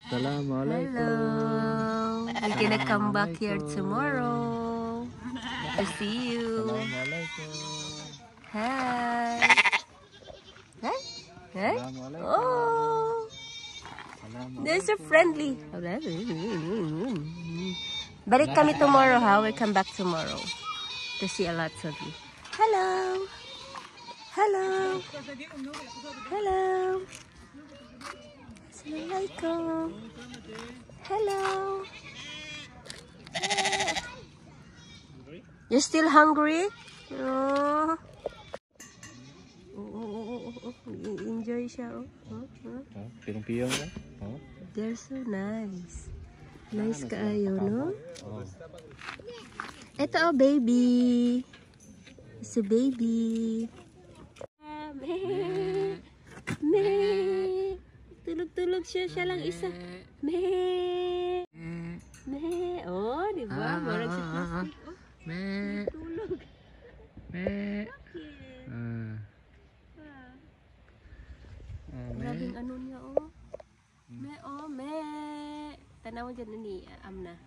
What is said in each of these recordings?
Assalamualaikum. Hello. We're gonna come back here tomorrow to see you. Assalamualaikum. Hi. Hi. Hi. Assalamualaikum. Oh. They're so friendly. Balik kami tomorrow, ha? We'll come back tomorrow to see a lot of you. Hello. Hello. Hello. Assalamualaikum. Hello. You're still hungry? Oh. Enjoy siya. Piyong-piyong lang. Oh. They're so nice. Nice kaayo, no? Oh. Ito, baby. It's a baby. Me. Me. Tulog-tulog siya. Siya lang isa. Me. Me. Oh, di ba? Marag sa plastic. Oh, Me. tulog. Me. Maraming ano niya, oh. Me, oh, me. Tanaw dyan ni Amna.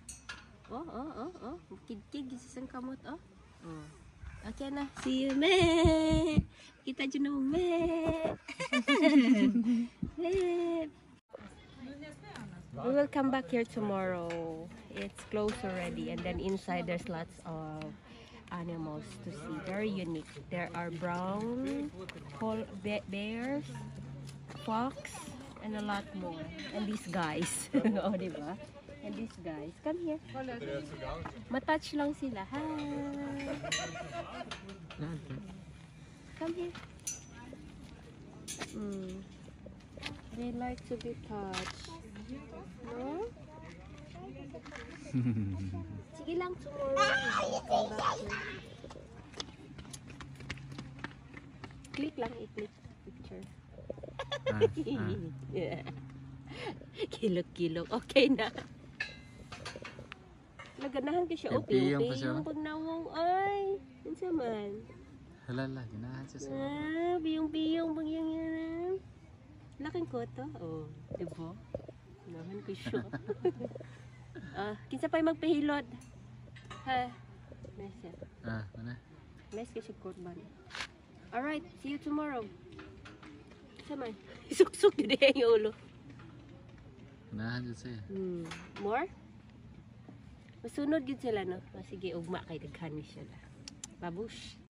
Oh, oh, oh, oh. Kid-kid, gisisang kamot, oh. Oh. Okay na. See you, me. Kita dyan na mo, me. Me. We will come back here tomorrow. It's closed already. And then inside there's lots of animals to see. Very unique. There are brown bears, fox, and a lot more. And these guys. Oh, diba? And these guys. Come here. Matouch lang sila. Hi. Come here. They like to be touched. No? Sige lang tomorrow. Click lang, i-click picture. Yeah. Kilok-kilok. Okay na. Naganahan ka siya. O, piyong-piyong pag nawong. Ay, yun sa man. Halala, ginahan siya sa... Ah, piyong-piyong pag yan. Laking ko to. Oh, diba? Naman ko siya. Kinsa pa yung magpahilot? Ha? Nice. Ano? Nice kasi korban. Alright, see you tomorrow. Sama. Isuk-suk yun yung ulo. Ginahan siya siya. More? Masunod yun sila, no? Sige, ugma kay daghan siya. Babush.